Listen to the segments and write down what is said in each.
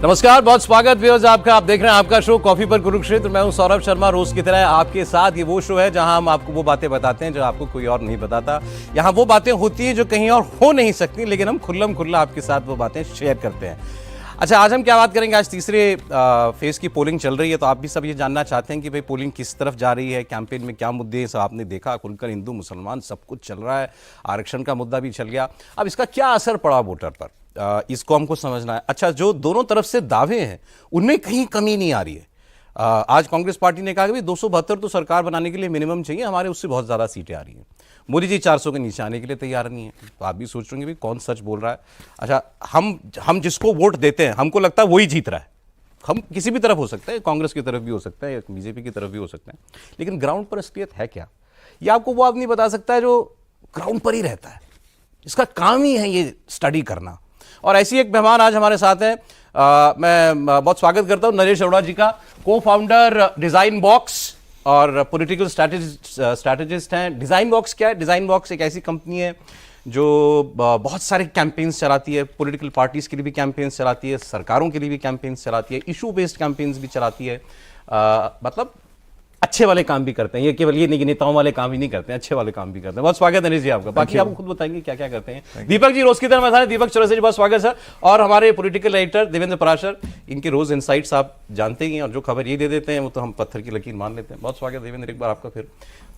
नमस्कार, बहुत स्वागत व्यूअर्स आपका। आप देख रहे हैं आपका शो कॉफी पर कुरुक्षेत्र। मैं हूं सौरभ शर्मा। रोज की तरह आपके साथ ये वो शो है जहां हम आपको वो बातें बताते हैं जो आपको कोई और नहीं बताता। यहां वो बातें होती हैं जो कहीं और हो नहीं सकती, लेकिन हम खुल्लम खुल्ला आपके साथ वो बातें शेयर करते हैं। अच्छा, आज हम क्या बात करेंगे? आज तीसरे फेज की पोलिंग चल रही है, तो आप भी सब ये जानना चाहते हैं कि भाई पोलिंग किस तरफ जा रही है, कैंपेन में क्या मुद्दे हैं। सब आपने देखा, खुलकर हिंदू मुसलमान सब कुछ चल रहा है, आरक्षण का मुद्दा भी चल गया। अब इसका क्या असर पड़ा वोटर पर, इसको हमको समझना है। अच्छा, जो दोनों तरफ से दावे हैं उनमें कहीं कमी नहीं आ रही है। आज कांग्रेस पार्टी ने कहा कि 272 तो सरकार बनाने के लिए मिनिमम चाहिए, हमारे उससे बहुत ज़्यादा सीटें आ रही हैं। मोदी जी 400 के नीचे आने के लिए तैयार नहीं है। तो आप भी सोच रहे होंगे कौन सच बोल रहा है। अच्छा, हम जिसको वोट देते हैं हमको लगता है वही जीत रहा है। हम किसी भी तरफ हो सकता है, कांग्रेस की तरफ भी हो सकता है, बीजेपी की तरफ भी हो सकता है, लेकिन ग्राउंड पर असलियत है क्या, ये आपको वो आदमी बता सकता है जो ग्राउंड पर ही रहता है। इसका काम ही है ये स्टडी करना। और ऐसी एक मेहमान आज हमारे साथ है। मैं बहुत स्वागत करता हूं नरेश अरोड़ा जी का, को फाउंडर डिजाइन बॉक्स और पॉलिटिकल स्ट्रैटेजिस्ट हैं। डिजाइन बॉक्स क्या है? डिजाइन बॉक्स एक ऐसी कंपनी है जो बहुत सारे कैंपेन्स चलाती है, पॉलिटिकल पार्टीज के लिए भी कैंपेन्स चलाती है, सरकारों के लिए भी कैंपेन्स चलाती है, इशू बेस्ड कैंपेन्स भी चलाती है। मतलब अच्छे वाले काम भी करते हैं। ये केवल ये नहीं कि नेताओं वाले काम ही नहीं करते हैं, अच्छे वाले काम भी करते हैं। बहुत स्वागत है नरेश जी आपका। बाकी आप खुद बताएंगे क्या क्या करते हैं। दीपक जी रोज की तरह मैदान, दीपक चौरसिया जी बहुत स्वागत सर। और हमारे पॉलिटिकल एडिटर देवेंद्र पराशर, इनके रोज इनसाइट्स आप जानते ही हैं, और जो खबर ये दे देते हैं वो तो हम पत्थर की लकीर मान लेते हैं। बहुत स्वागत देवेंद्र एक बार आपका। फिर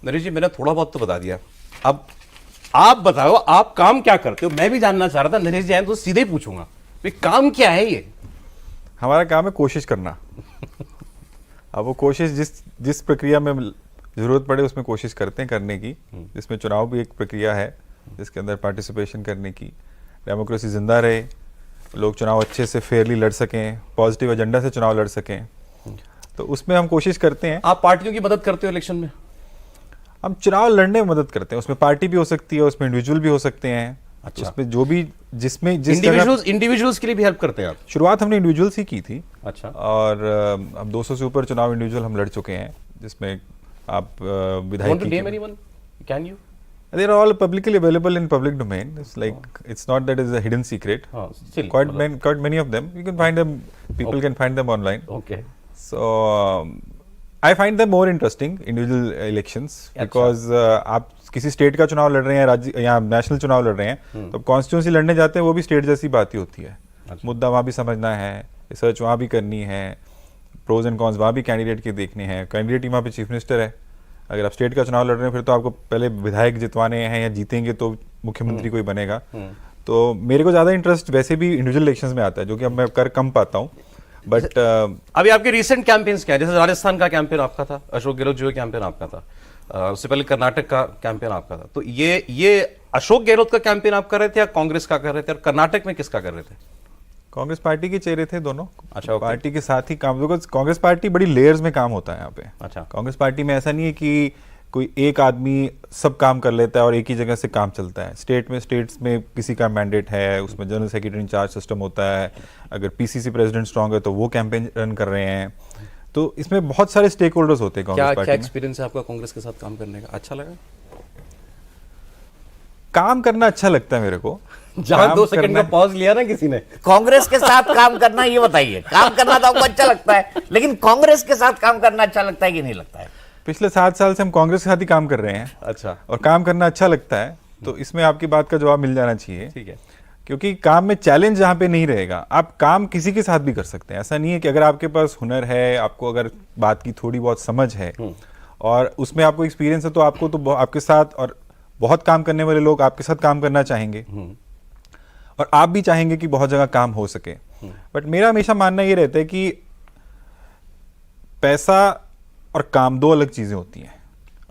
नरेश जी, मैंने थोड़ा बहुत तो बता दिया, अब आप बताओ आप काम क्या करते हो। मैं भी जानना चाह रहा था, नरेश जी आए तो सीधे ही पूछूंगा काम क्या है ये। हमारा काम है कोशिश करना। अब वो कोशिश जिस प्रक्रिया में जरूरत पड़े उसमें कोशिश करते हैं करने की। जिसमें चुनाव भी एक प्रक्रिया है जिसके अंदर पार्टिसिपेशन करने की, डेमोक्रेसी जिंदा रहे, लोग चुनाव अच्छे से फेयरली लड़ सकें, पॉजिटिव एजेंडा से चुनाव लड़ सकें, तो उसमें हम कोशिश करते हैं। आप पार्टियों की मदद करते हो इलेक्शन में? हम चुनाव लड़ने में मदद करते हैं। उसमें पार्टी भी हो सकती है, उसमें इंडिविजुअल भी हो सकते हैं। अच्छा, उसमें जो भी जिसमें इंडिविजुअल्स के लिए भी हेल्प करते हैं आप? शुरुआत हमने इंडिविजुअल्स ही की थी। अच्छा। और अब 200 से ऊपर चुनाव इंडिविजुअल हम लड़ चुके हैं, जिसमें आप विधायक They are all publicly available in public domain. It's like it's not that it's a hidden secret. Still, quite many of them. You can find them. People can find them online. Okay. So I find them more interesting individual elections because आप किसी state का चुनाव लड़ रहे हैं, राज्य या national चुनाव लड़ रहे हैं, तो कॉन्स्टिट्यूंसी लड़ने जाते हैं वो भी स्टेट जैसी बात ही होती है। मुद्दा वहाँ भी समझना है, रिसर्च वहाँ भी करनी है, प्रोज एंड कॉन्स वहाँ भी कैंडिडेट के देखने हैं। कैंडिडेट ही वहाँ पे चीफ मिनिस्टर है। अगर आप स्टेट का चुनाव लड़ रहे हैं फिर तो आपको पहले विधायक जितवाने हैं, या जीतेंगे तो मुख्यमंत्री कोई बनेगा। तो मेरे को ज़्यादा इंटरेस्ट वैसे भी इंडिविजुअल इलेक्शंस में आता है, जो कि अब मैं कर कम पाता हूँ। बट अभी आपके रिसेंट कैंपेन्स क्या है? जैसे राजस्थान का कैंपेन आपका था, अशोक गहलोत जो कैंपेन आपका था, उससे पहले कर्नाटक का कैंपेन आपका था। तो ये अशोक गहलोत का कैंपेन आप कर रहे थे या कांग्रेस का कर रहे थे? और कर्नाटक में किसका कर रहे थे? कांग्रेस पार्टी के चेहरे थे दोनों। अच्छा, पार्टी के साथ ही काम, बिकॉज कांग्रेस पार्टी बड़ी लेयर्स में काम होता है यहाँ पे। अच्छा। कांग्रेस पार्टी में ऐसा नहीं है कि कोई एक आदमी सब काम कर लेता है और एक ही जगह से काम चलता है। स्टेट्स में किसी का मैंडेट है, उसमें जनरल सेक्रेटरी इंचार्ज सिस्टम होता है। अगर पीसीसी प्रेसिडेंट स्ट्रांग है तो वो कैंपेन रन कर रहे हैं। तो इसमें बहुत सारे स्टेक होल्डर्स होते हैं कांग्रेस पार्टी में। क्या एक्सपीरियंस है आपका कांग्रेस के साथ काम करने का? अच्छा लगा? काम करना अच्छा लगता है मेरे को। जहां 2 सेकंड का पॉज लिया ना किसी ने। कांग्रेस के साथ काम करना, ये बताइए, काम करना तो आपको अच्छा लगता है, लेकिन कांग्रेस के साथ काम करना अच्छा लगता है कि नहीं लगता है? पिछले 7 साल से हम कांग्रेस के साथ ही काम कर रहे हैं। अच्छा। और काम करना अच्छा लगता है, तो इसमें आपकी बात का जवाब मिल जाना चाहिए। ठीक है। क्योंकि काम में चैलेंज जहाँ पे नहीं रहेगा, आप काम किसी के साथ भी कर सकते हैं। ऐसा नहीं है कि अगर आपके पास हुनर है, आपको अगर बात की थोड़ी बहुत समझ है और उसमें आपको एक्सपीरियंस है, तो आपको तो आपके साथ और बहुत काम करने वाले लोग आपके साथ काम करना चाहेंगे, और आप भी चाहेंगे कि बहुत जगह काम हो सके। बट मेरा हमेशा मानना ये रहता है कि पैसा और काम 2 अलग चीजें होती हैं।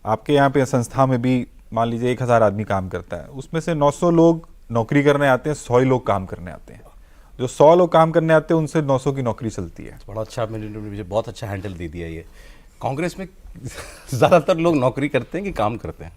आपके यहाँ पे संस्था में भी मान लीजिए 1000 आदमी काम करता है, उसमें से 900 लोग नौकरी करने आते हैं, 100 ही लोग काम करने आते हैं। जो 100 लोग काम करने आते हैं उनसे 900 की नौकरी चलती है। बड़ा अच्छा, मुझे बहुत अच्छा हैंडल दे दिया ये। कांग्रेस में ज्यादातर लोग नौकरी करते हैं कि काम करते हैं?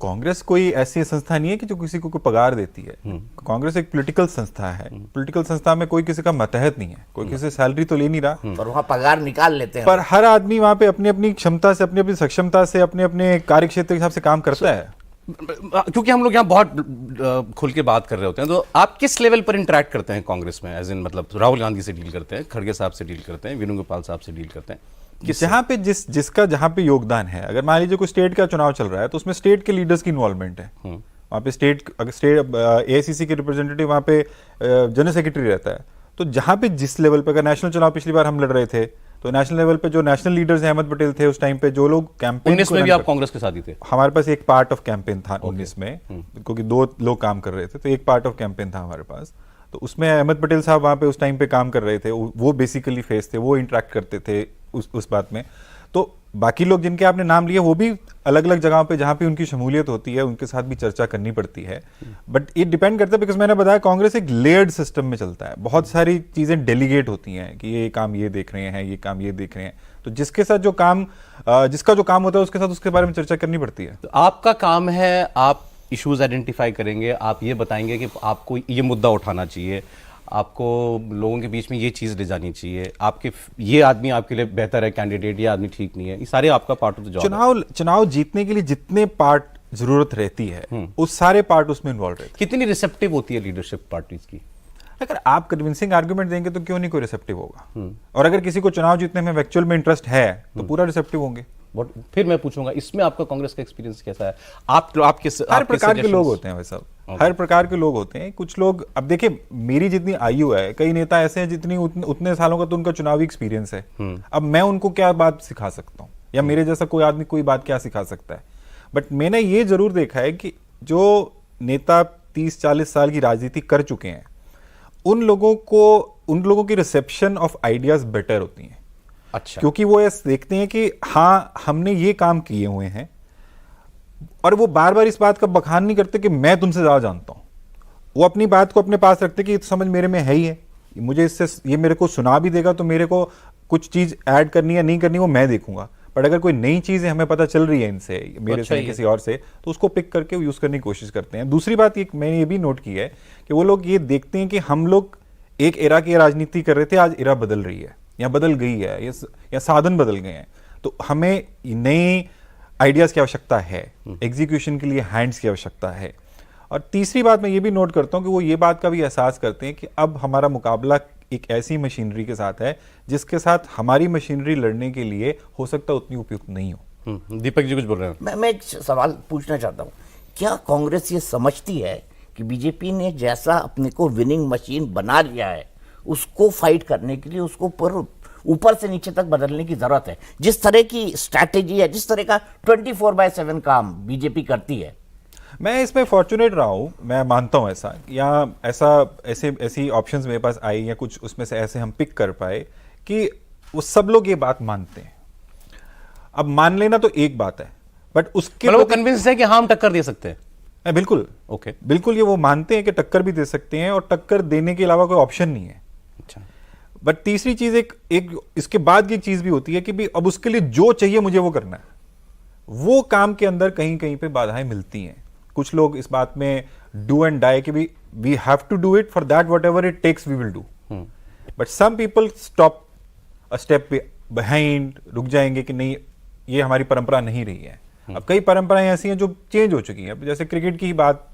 कांग्रेस कोई ऐसी संस्था नहीं है कि जो किसी को कोई पगार देती है। कांग्रेस एक पॉलिटिकल संस्था है। पॉलिटिकल संस्था में कोई किसी का मतहत नहीं है, कोई किसी से सैलरी तो ले नहीं रहा, पर वहाँ पगार निकाल लेते हैं। पर हर आदमी वहाँ पे अपनी अपनी क्षमता से, अपनी अपनी सक्षमता से, अपने अपने कार्य क्षेत्र के हिसाब से काम करता है। क्योंकि हम लोग यहाँ बहुत खुल के बात कर रहे होते हैं, तो आप किस लेवल पर इंटरेक्ट करते हैं कांग्रेस में? एज इन मतलब राहुल गांधी से डील करते हैं, खड़गे साहब से डील करते हैं, वेणुगोपाल साहब से डील करते हैं? जहाँ पे जिसका जहाँ पे योगदान है, अगर मान लीजिए कोई स्टेट का चुनाव चल रहा है तो उसमें स्टेट के लीडर्स की इन्वॉल्वमेंट है। वहाँ पे स्टेट एआईसीसी के रिप्रेजेंटेटिव वहाँ पे जनरल सेक्रेटरी रहता है। तो जहाँ पे जिस लेवल पे, अगर नेशनल चुनाव पिछली बार हम लड़ रहे थे तो नेशनल लेवल पे जो नेशनल लीडर्स हैं, अहमद पटेल थे उस टाइम पे, जो लोग कैंपेन 19 में भी आप कांग्रेस के साथ ही थे? हमारे पास एक पार्ट ऑफ कैंपेन था 19 में, क्योंकि 2 लोग काम कर रहे थे, तो एक पार्ट ऑफ कैंपेन था हमारे पास। तो उसमें अहमद पटेल साहब वहाँ पे उस टाइम पे काम कर रहे थे, वो बेसिकली फेस थे, वो इंटरेक्ट करते थे उस बात में। तो बाकी लोग जिनके आपने नाम लिए वो भी अलग अलग जगहों पे जहाँ पे उनकी शमूलियत होती है उनके साथ भी चर्चा करनी पड़ती है। बट ये डिपेंड करता है, बिकॉज मैंने बताया कांग्रेस एक लेयर्ड सिस्टम में चलता है, बहुत सारी चीज़ें डेलीगेट होती हैं कि ये काम ये देख रहे हैं, ये काम ये देख रहे हैं, तो जिसके साथ जो काम जिसका जो काम होता है उसके साथ उसके बारे में चर्चा करनी पड़ती है। तो आपका काम है, आप इश्यूज आइडेंटिफाई करेंगे, आप ये बताएंगे कि आपको ये मुद्दा उठाना चाहिए, आपको लोगों के बीच में ये चीज़ ले जानी चाहिए, आपके ये आदमी आपके लिए बेहतर है कैंडिडेट, ये आदमी ठीक नहीं है, ये सारे आपका पार्ट ऑफ द जॉब है। चुनाव जीतने के लिए जितने पार्ट जरूरत रहती है उस सारे पार्ट उसमें इन्वॉल्व रहते हैं। कितनी रिसेप्टिव होती है लीडरशिप पार्टीज की? अगर आप कन्विंसिंग आर्गुमेंट देंगे तो क्यों नहीं कोई रिसेप्टिव होगा, और अगर किसी को चुनाव जीतने में एक्चुअल में इंटरेस्ट है तो पूरा रिसेप्टिव होंगे। फिर मैं पूछूंगा, इसमें आपका कांग्रेस का एक्सपीरियंस कैसा है? आपके हर प्रकार के लोग होते हैं वैसा, हर प्रकार के लोग होते हैं। कुछ लोग, अब देखिए मेरी जितनी आयु है, कई नेता ऐसे हैं जितनी उतने सालों का तो उनका चुनावी एक्सपीरियंस है, अब मैं उनको क्या बात सिखा सकता हूँ, या मेरे जैसा कोई आदमी कोई बात क्या सिखा सकता है। बट मैंने ये जरूर देखा है कि जो नेता 30-40 साल की राजनीति कर चुके हैं उन लोगों की रिसेप्शन ऑफ आइडियाज बेटर होती हैं। अच्छा, क्योंकि वो ये देखते हैं कि हाँ हमने ये काम किए हुए हैं, और वो बार बार इस बात का बखान नहीं करते कि मैं तुमसे ज्यादा जानता हूं। वो अपनी बात को अपने पास रखते कि ये तो समझ मेरे में है ही है, मुझे इससे ये मेरे को सुना भी देगा तो मेरे को कुछ चीज ऐड करनी या नहीं करनी वो मैं देखूंगा। बट अगर कोई नई चीज है हमें पता चल रही है इनसे, मेरे से किसी और से, तो उसको पिक करके यूज करने की कोशिश करते हैं। दूसरी बात मैंने ये भी नोट की है कि वो लोग ये देखते हैं कि हम लोग एक एरा की राजनीति कर रहे थे, आज एरा बदल रही है या बदल गई है, या साधन बदल गए हैं, तो हमें नई आइडियाज की आवश्यकता है, एग्जीक्यूशन के लिए हैंड्स की आवश्यकता है। और तीसरी बात मैं ये भी नोट करता हूं कि वो ये बात का भी एहसास करते हैं कि अब हमारा मुकाबला एक ऐसी मशीनरी के साथ है जिसके साथ हमारी मशीनरी लड़ने के लिए हो सकता है उतनी उपयुक्त नहीं हो। दीपक जी कुछ बोल रहे हैं? मैं एक सवाल पूछना चाहता हूँ, क्या कांग्रेस ये समझती है कि बीजेपी ने जैसा अपने को विनिंग मशीन बना लिया है उसको फाइट करने के लिए उसको ऊपर से नीचे तक बदलने की जरूरत है? जिस तरह की स्ट्रैटेजी है, जिस तरह का 24/7 काम बीजेपी करती है। मैं इसमें फॉर्चुनेट रहा हूँ, मैं मानता हूँ ऐसा, या ऐसी ऑप्शंस मेरे पास आई या कुछ उसमें से ऐसे हम पिक कर पाए कि वो सब लोग ये बात मानते हैं। अब मान लेना तो एक बात है, बट उसके मतलब वो कन्विंस है कि हाँ हम टक्कर दे सकते हैं। बिल्कुल ओके, बिल्कुल ये वो मानते हैं कि टक्कर भी दे सकते हैं और टक्कर देने के अलावा कोई ऑप्शन नहीं है। अच्छा, बट तीसरी चीज एक इसके बाद की एक चीज भी होती है कि भी अब उसके लिए जो चाहिए मुझे वो करना है, वो काम के अंदर कहीं कहीं पे बाधाएं मिलती हैं। कुछ लोग इस बात में डू एंड डाई कि we have to do it for that whatever it takes we will do, but some people stop a step behind, रुक जाएंगे कि नहीं ये हमारी परंपरा नहीं रही है। अब कई परंपराएं ऐसी हैं जो चेंज हो चुकी हैं, जैसे क्रिकेट की ही बात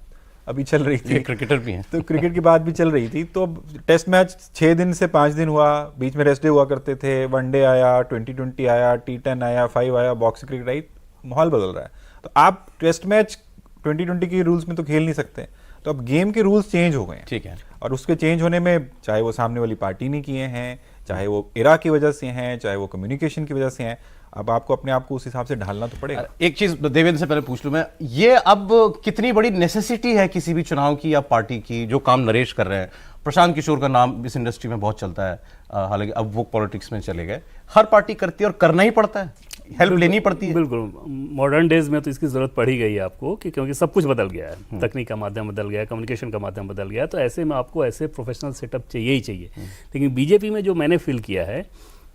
अभी चल रही थी, क्रिकेटर भी हैं तो क्रिकेट की बात भी चल रही थी। तो टेस्ट मैच 6 दिन से 5 दिन हुआ, बीच में रेस्ट डे हुआ करते थे, वनडे आया, 2020 आया, T10 आया, 5 आया, बॉक्स क्रिकेट आई, माहौल बदल रहा है। तो आप टेस्ट मैच 2020 के रूल्स में तो खेल नहीं सकते, तो अब गेम के रूल्स चेंज हो गए हैं। ठीक है, और उसके चेंज होने में चाहे वो सामने वाली पार्टी ने किए हैं, चाहे वो इरा की वजह से हैं, चाहे वो कम्युनिकेशन की वजह से हैं, अब आपको अपने आप को उस हिसाब से ढालना तो पड़ेगा। एक चीज देवेंद्र से पहले पूछ लूं मैं, ये अब कितनी बड़ी नेसेसिटी है किसी भी चुनाव की या पार्टी की, जो काम नरेश कर रहे हैं? प्रशांत किशोर का नाम इस इंडस्ट्री में बहुत चलता है, हालांकि अब वो पॉलिटिक्स में चले गए। हर पार्टी करती है और करना ही पड़ता है, हेल्प लेनी पड़ती है। बिल्कुल, मॉडर्न डेज में तो इसकी जरूरत पड़ ही गई है आपको, क्योंकि सब कुछ बदल गया है, तकनीक का माध्यम बदल गया है, कम्युनिकेशन का माध्यम बदल गया है, तो ऐसे में आपको ऐसे प्रोफेशनल सेटअप चाहिए ही चाहिए। लेकिन बीजेपी में जो मैंने फील किया है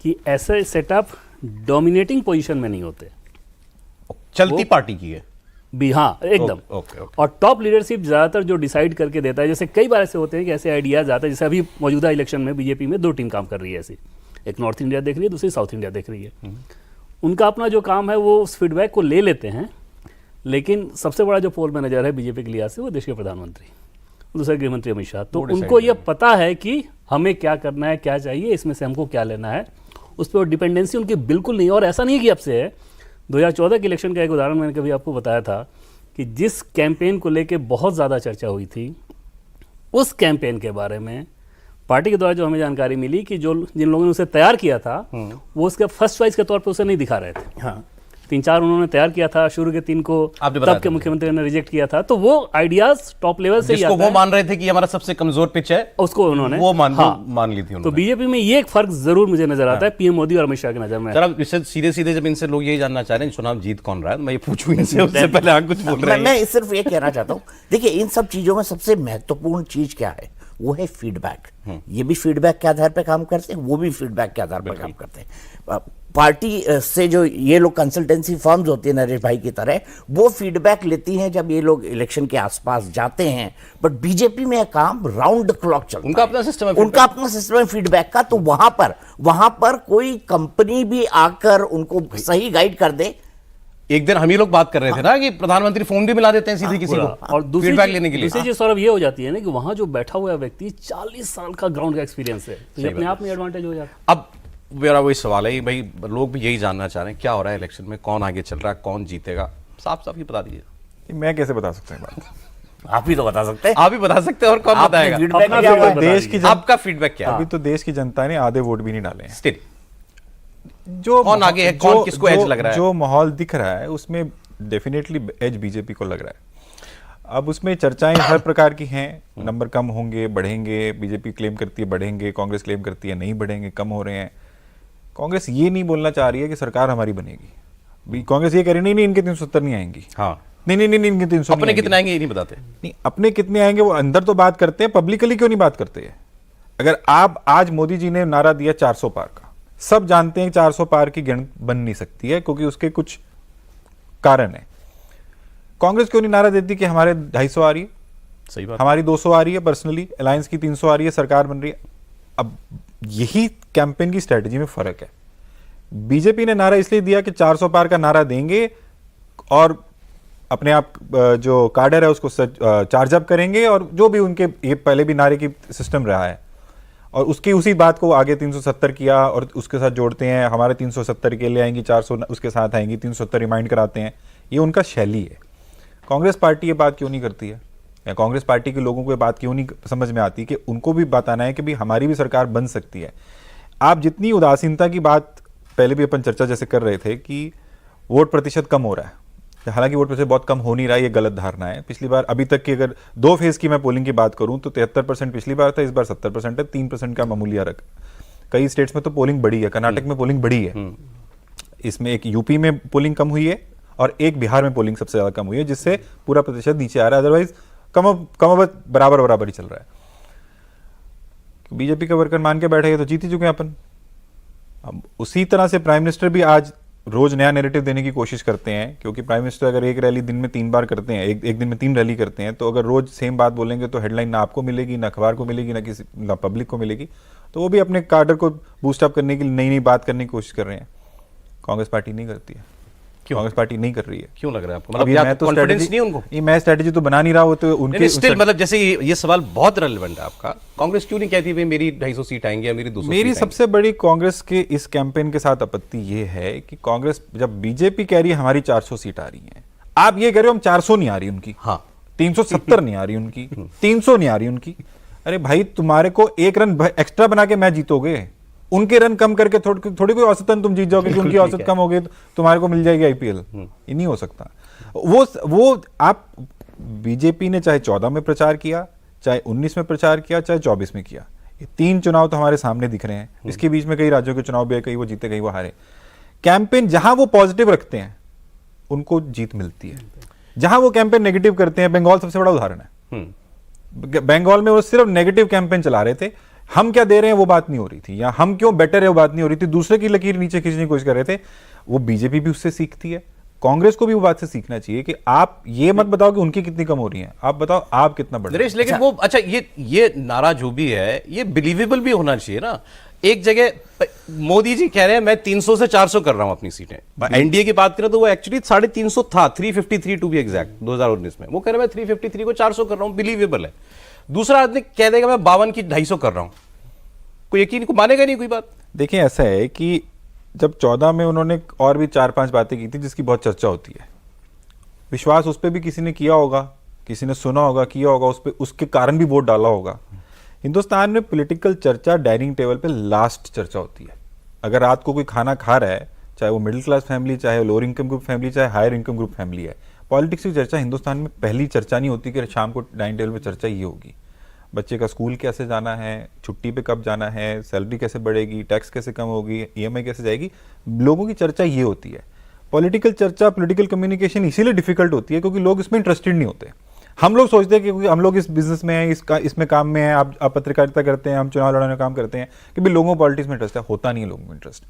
कि ऐसे सेटअप डोमिनेटिंग पोजीशन में नहीं होते, चलती पार्टी की है भी, हाँ एकदम। ओके। और टॉप लीडरशिप ज्यादातर जो डिसाइड करके देता है, जैसे कई बार ऐसे होते हैं कि ऐसे आइडियाज आता है, जैसे अभी मौजूदा इलेक्शन में बीजेपी में 2 टीम काम कर रही है ऐसी, एक नॉर्थ इंडिया देख रही है, दूसरी साउथ इंडिया देख रही है। उनका अपना जो काम है वो उस फीडबैक को ले लेते हैं, लेकिन सबसे बड़ा जो पोल मैनेजर है बीजेपी के लिहाज से वो देश के प्रधानमंत्री, दूसरे गृह मंत्री अमित शाह। तो उनको ये पता है कि हमें क्या करना है, क्या चाहिए, इसमें से हमको क्या लेना है, उस पर डिपेंडेंसी उनकी बिल्कुल नहीं। और ऐसा नहीं कि अब से है, 2014 के इलेक्शन का एक उदाहरण मैंने कभी आपको बताया था कि जिस कैंपेन को लेके बहुत ज़्यादा चर्चा हुई थी, उस कैंपेन के बारे में पार्टी के द्वारा जो हमें जानकारी मिली कि जो जिन लोगों ने उसे तैयार किया था वो उसके फर्स्ट चॉइस के तौर पर उसे नहीं दिखा रहे थे। हाँ। 3-4 उन्होंने तैयार किया था, शुरू के 3 को आपने बताया तब के मुख्यमंत्री ने रिजेक्ट किया था। तो वो आइडियाज टॉप लेवल से ही जिसको आता वो है, मान रहे थे कि हमारा सबसे कमजोर पिच है, उसको उन्होंने वो मान ली थी तो उन्होंने। बीजेपी में ये एक फर्क जरूर मुझे नजर आता है पीएम मोदी और अमित शाह की नजर में। सर अब इससे सीधे जब इनसे लोग यही जानना चाह रहे हैं चुनाव जीत कौन रहा है, मैं ये पूछूं इनसे, उससे पहले आप कुछ बोल रहे हैं। मैं सिर्फ ये कहना चाहता हूँ, देखिए इन सब चीजों में सबसे महत्वपूर्ण चीज क्या है, वो है फीडबैक। ये भी फीडबैक के आधार पर काम करते हैं, वो भी फीडबैक के आधार पर काम करते हैं। पार्टी से जो ये लोग कंसल्टेंसी फर्म्स होती है नरेश भाई की तरह, वो फीडबैक लेती हैं जब ये लोग इलेक्शन के आसपास जाते हैं। बट बीजेपी में काम राउंड द क्लॉक चलता है, उनका अपना सिस्टम है, उनका अपना सिस्टम है फीडबैक का। तो वहां पर कोई कंपनी भी आकर उनको सही गाइड कर दे। एक दिन हम ही लोग बात कर रहे थे ना कि प्रधानमंत्री फोन भी मिला देते हैं सीधे किसी को और दूसरी फीडबैक लेने के लिए। दूसरी चीज सौरभ ये हो जाती है ना कि वहां जो बैठा हुआ व्यक्ति 40 साल का ग्राउंड का एक्सपीरियंस है, तो ये अपने आप में एडवांटेज हो जाता है। अब मेरा वही सवाल है भाई, लोग भी यही जानना चाह रहे हैं क्या हो रहा है इलेक्शन में, कौन आगे चल रहा है, कौन जीतेगा, साफ साफ ही बता दीजिए। मैं कैसे बता सकता हूँ बात? आप ही तो बता सकते हैं। आप ही बता सकते हैं और कौन आपने बताएगा? फीडबैक अपना क्या हुआ है? फीडबैक देश की आपका फीडबैक क्या है? अभी तो देश की जनता ने आधे वोट भी नहीं डाले हैं। स्टिल जो कौन आगे है, कौन किसको एज लग रहा है? जो माहौल दिख रहा है उसमें डेफिनेटली एज बीजेपी को लग रहा है। अब उसमें चर्चाएं हर प्रकार की हैं, नंबर कम होंगे, बढ़ेंगे, बीजेपी क्लेम करती है बढ़ेंगे, कांग्रेस क्लेम करती है नहीं बढ़ेंगे, कम हो रहे हैं। कांग्रेस ये नहीं बोलना चाह रही है कि सरकार हमारी बनेगी। कांग्रेस ये कह रही नहीं इनके 370 नहीं आएंगी। हाँ, नहीं इनके 300 अपने कितने आएंगे ये नहीं बताते। नहीं, अपने कितने आएंगे वो अंदर तो बात करते हैं, पब्लिकली क्यों नहीं बात करते हैं? अगर आप आज मोदी जी ने नारा दिया 400 पार का, सब जानते हैं 400 पार की गिनती बन नहीं सकती है क्योंकि उसके कुछ कारण है। कांग्रेस क्यों नहीं नारा देती कि हमारे 250 आ रही है, सही बात, हमारी 200 आ रही है, पर्सनली अलायंस की 300 आ रही है, सरकार बन रही है। अब यही कैंपेन की स्ट्रेटजी में फर्क है। बीजेपी ने नारा इसलिए दिया कि 400 पार का नारा देंगे और अपने आप जो कार्डर है उसको चार्ज अप करेंगे, और जो भी उनके ये पहले भी नारे की सिस्टम रहा है, और उसकी उसी बात को आगे 370 किया और उसके साथ जोड़ते हैं, हमारे 370 के लिए आएंगी, 400 उसके साथ आएंगी, 370 रिमाइंड कराते हैं। ये उनका शैली है। कांग्रेस पार्टी ये बात क्यों नहीं करती है, या कांग्रेस पार्टी के लोगों को ये बात क्यों नहीं समझ में आती कि उनको भी बताना है कि भाई हमारी भी सरकार बन सकती है। आप जितनी उदासीनता की बात पहले भी अपन चर्चा जैसे कर रहे थे कि वोट प्रतिशत कम हो रहा है, हालांकि वोट प्रतिशत बहुत कम हो नहीं रहा है, ये गलत धारणा है। पिछली बार अभी तक की अगर 2 फेज की मैं पोलिंग की बात करूं तो 73% पिछली बार था, इस बार 70% है, 3% का मामूली फर्क। कई स्टेट्स में तो पोलिंग बढ़ी है, कर्नाटक में पोलिंग बढ़ी है, इसमें एक यूपी में पोलिंग कम हुई है और एक बिहार में पोलिंग सबसे ज्यादा कम हुई है, जिससे पूरा प्रतिशत नीचे आ रहा है। अदरवाइज कम बराबर ही चल रहा है। बीजेपी का वर्कर मान के बैठे तो जीत ही चुके हैं अपन। अब उसी तरह से प्राइम मिनिस्टर भी आज रोज नया नैरेटिव देने की कोशिश करते हैं, क्योंकि प्राइम मिनिस्टर अगर एक रैली दिन में 3 बार करते हैं, एक दिन में 3 रैली करते हैं, तो अगर रोज सेम बात बोलेंगे तो हेडलाइन ना आपको मिलेगी, ना अखबार को मिलेगी, ना पब्लिक को मिलेगी। तो वो भी अपने कार्डर को बूस्ट अप करने के लिए नई नई बात करने की कोशिश कर रहे हैं। कांग्रेस पार्टी नहीं करती है। कांग्रेस पार्टी नहीं कर रही है। क्यों लग रहा है आपको? मतलब मैं तो कॉन्फिडेंस नहीं उनको, ये मैं स्ट्रेटजी तो बना नहीं रहा, वो तो उनके स्टिल मतलब जैसे ये सवाल बहुत रेलेवेंट है आपका। कांग्रेस क्यों नहीं कहती भाई मेरी 250 सीट आएंगी या मेरी 200 मेरी सीट सबसे बड़ी कांग्रेस के इस कैंपेन के साथ आपत्ति ये है कि कांग्रेस जब बीजेपी कह रही है हमारी 400 सीट आ रही है, आप ये कह रहे हो हम 400 नहीं आ रही उनकी, हाँ 370 नहीं आ रही उनकी, 300 नहीं आ रही उनकी। अरे भाई तुम्हारे को 1 रन एक्स्ट्रा बना के मैच जीतोगे, उनके रन कम करके थोड़ी कोई औसतन तुम जीत जाओगे कि उनकी औसत कम हो गई तो तुम्हारे को मिल जाएगी आईपीएल। ये नहीं हो सकता। वो आप बीजेपी ने चाहे 14 में प्रचार किया, चाहे 19 में प्रचार किया, चाहे 24 में किया, ये 3 चुनाव तो हमारे सामने दिख रहे हैं। इसके बीच में कई राज्यों के चुनाव भी है, कहीं वो जीते कहीं वो हारे। कैंपेन जहां वो पॉजिटिव रखते हैं उनको जीत मिलती है, जहां वो कैंपेन नेगेटिव करते हैं, बंगाल सबसे बड़ा उदाहरण है। बंगाल में वो सिर्फ नेगेटिव कैंपेन चला रहे थे, हम क्या दे रहे हैं वो बात नहीं हो रही थी, या हम क्यों बेटर है वो बात नहीं हो रही थी, दूसरे की लकीर नीचे खींचने की कोशिश कर रहे थे। वो बीजेपी भी उससे सीखती है, कांग्रेस को भी वो बात से सीखना चाहिए कि आप ये मत बताओ कि उनकी कितनी कम हो रही है, आप बताओ आप कितना बढ़ रहे हैं। लेकिन वो अच्छा ये नारा जो भी है ये बिलीवेबल भी होना चाहिए ना। एक जगह मोदी जी कह रहे हैं मैं 300 से 400 कर रहा हूं अपनी सीटें। एनडीए की बात करें तो वो एक्चुअली 350 था, 353 टू बी एग्जैक्ट 2019 में। वो कह रहे हैं मैं 353 को 400 कर रहा हूं, बिलीवेबल है। दूसरा आदमी कह देगा मैं 52 की 250 कर रहा हूं, कोई यकीन को मानेगा नहीं कोई बात। देखिए ऐसा है कि जब 14 में उन्होंने और भी 4-5 बातें की थी जिसकी बहुत चर्चा होती है, विश्वास उस पर भी किसी ने किया होगा, किसी ने सुना होगा, किया होगा, उस पर उसके कारण भी वोट डाला होगा। हिंदुस्तान में पॉलिटिकल चर्चा डाइनिंग टेबल पे लास्ट चर्चा होती है। अगर रात को कोई खाना खा रहा है, चाहे वो मिडिल क्लास फैमिली, चाहे वो लोअर इनकम ग्रुप फैमिली, चाहे हायर इनकम ग्रुप फैमिली है, पॉलिटिक्स की चर्चा हिंदुस्तान में पहली चर्चा नहीं होती कि शाम को डाइनिंग टेबल पे चर्चा ये होगी। बच्चे का स्कूल कैसे जाना है, छुट्टी पे कब जाना है, सैलरी कैसे बढ़ेगी, टैक्स कैसे कम होगी, ईएमआई कैसे जाएगी, लोगों की चर्चा ये होती है। पॉलिटिकल चर्चा, पॉलिटिकल कम्युनिकेशन इसीलिए डिफिकल्ट होती है क्योंकि लोग इसमें इंटरेस्टेड नहीं होते। हम लोग सोचते हैं कि हम लोग इस बिजनेस में हैं, इसमें काम में हैं, आप पत्रकारिता करते हैं, हम चुनाव लड़ने में काम करते हैं कि भाई लोगों को पॉलिटिक्स में इंटरेस्ट है। होता नहीं है लोगों को इंटरेस्ट।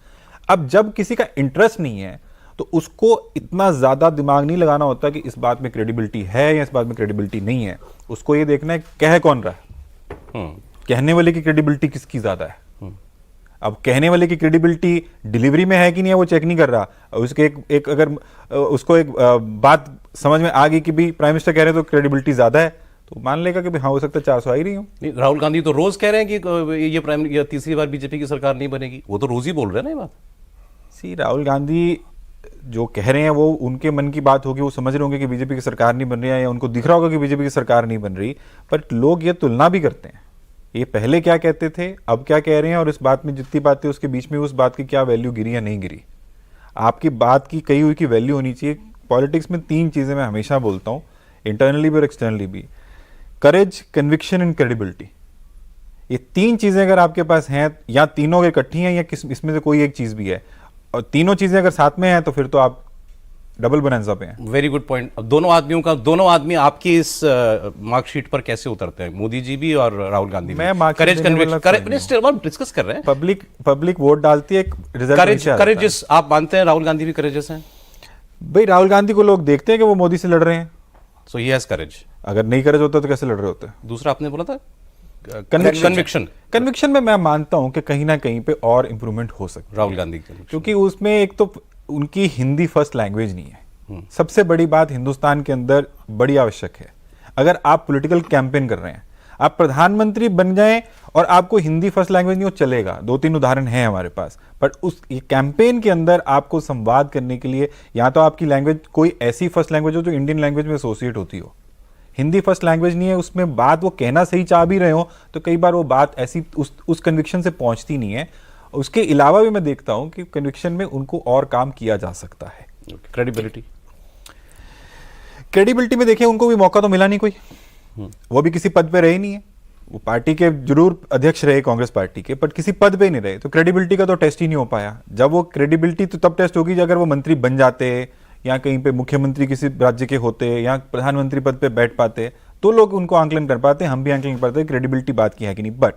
अब जब किसी का इंटरेस्ट नहीं है तो उसको इतना ज्यादा दिमाग नहीं लगाना होता कि इस बात में क्रेडिबिलिटी है या इस बात में क्रेडिबिलिटी नहीं है। उसको ये देखना है कह कौन रहा है, कहने वाले की क्रेडिबिलिटी किसकी ज्यादा है। अब कहने वाले की क्रेडिबिलिटी डिलीवरी में है कि नहीं है वो चेक नहीं कर रहा। उसके एक अगर उसको एक बात समझ में आ गई कि भी प्राइम मिनिस्टर कह रहे हैं तो क्रेडिबिलिटी ज्यादा है, तो मान लेगा कि हाँ हो सकता है 400 आ ही रही हूँ। राहुल गांधी तो रोज कह रहे हैं कि ये तीसरी बार बीजेपी की सरकार नहीं बनेगी। वो तो रोज ही बोल रहे हैं ना ये बात। राहुल गांधी जो कह रहे हैं वो उनके मन की बात होगी, वो समझ रहे होंगे कि बीजेपी की सरकार नहीं बन रही है या उनको दिख रहा होगा कि बीजेपी की सरकार नहीं बन रही, पर लोग ये तुलना भी करते हैं। ये पहले क्या कहते थे, अब क्या कह रहे हैं, और इस बात में जितनी बातें उसके बीच में उस बात की क्या वैल्यू गिरी या नहीं गिरी। आपकी बात की कही हुई की वैल्यू होनी चाहिए। पॉलिटिक्स में 3 चीजें मैं हमेशा बोलता हूं, इंटरनली भी और एक्सटर्नली भी, करेज, कन्विक्शन एंड क्रेडिबिलिटी। ये 3 चीजें अगर आपके पास हैं, या तीनों इकट्ठी हैं या इसमें से कोई एक चीज भी है, और तीनों चीजें अगर साथ में हैं तो फिर तो आप डबल बोनंजा पे हैं। Very good point. अब दोनों आदमी आपकी इस मार्कशीट पर कैसे उतरते हैं, मोदी जी भी और राहुल गांधी भी? मैं करेज, कन्विक्शन डिस्कस कर रहे हैं। पब्लिक वोट डालती है, रिजल्ट करेजियस आप मानते हैं राहुल गांधी भी करेजियस हैं? भाई राहुल गांधी को लोग देखते हैं कि वो मोदी से लड़ रहे हैं, सो ही हैज करेज। अगर नहीं करेज होता तो कैसे लड़ रहे होते? दूसरा आपने बोला था कन्विक्शन में मैं मानता हूं कि कहीं ना कहीं पे और इंप्रूवमेंट हो सकता है राहुल गांधी के, क्योंकि उसमें एक तो उनकी हिंदी फर्स्ट लैंग्वेज नहीं है। सबसे बड़ी बात हिंदुस्तान के अंदर बड़ी आवश्यक है। अगर आप पॉलिटिकल कैंपेन कर रहे हैं, आप प्रधानमंत्री बन जाएं और आपको हिंदी फर्स्ट लैंग्वेज नहीं हो, चलेगा। 2-3 उदाहरण हैं हमारे पास, बट उस कैंपेन के अंदर आपको संवाद करने के लिए या तो आपकी लैंग्वेज कोई ऐसी फर्स्ट लैंग्वेज हो जो इंडियन लैंग्वेज में एसोसिएट होती हो। हिंदी फर्स्ट लैंग्वेज नहीं है, उसमें बात वो कहना सही चाह भी रहे हो तो कई बार वो बात ऐसी उस कन्विक्शन से पहुंचती नहीं है। उसके अलावा भी मैं देखता हूं कि कन्विक्शन में उनको और काम किया जा सकता है। क्रेडिबिलिटी में देखिए उनको भी मौका तो मिला नहीं कोई, वो भी किसी पद पे रहे नहीं है। वो पार्टी के जरूर अध्यक्ष रहे कांग्रेस पार्टी के, पर किसी पद पे नहीं रहे, तो क्रेडिबिलिटी का तो टेस्ट ही नहीं हो पाया। जब वो क्रेडिबिलिटी तो तब टेस्ट होगी अगर वो मंत्री बन जाते या कहीं पे मुख्यमंत्री किसी राज्य के होते या प्रधानमंत्री पद पे बैठ पाते तो लोग उनको आंकलन कर पाते, हम भी आंकलन कर पाते क्रेडिबिलिटी बात की है कि नहीं। बट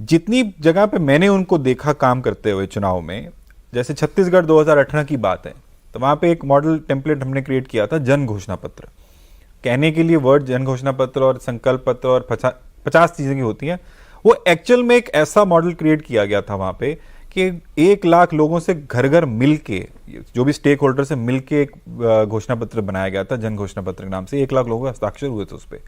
जितनी जगह पे मैंने उनको देखा काम करते हुए चुनाव में, जैसे छत्तीसगढ़ 2018 की बात है, तो वहां पे एक मॉडल टेम्पलेट हमने क्रिएट किया था, जन घोषणा पत्र। कहने के लिए वर्ड जन घोषणा पत्र और संकल्प पत्र और 50 चीजें की होती हैं। वो एक्चुअल में एक ऐसा मॉडल क्रिएट किया गया था वहां पे कि 1 लाख लोगों से घर घर मिल के, जो भी स्टेक होल्डर से मिल के एक घोषणा पत्र बनाया गया था, जन घोषणा पत्र के नाम से। 1 लाख लोगों के हस्ताक्षर हुए थे उस पर।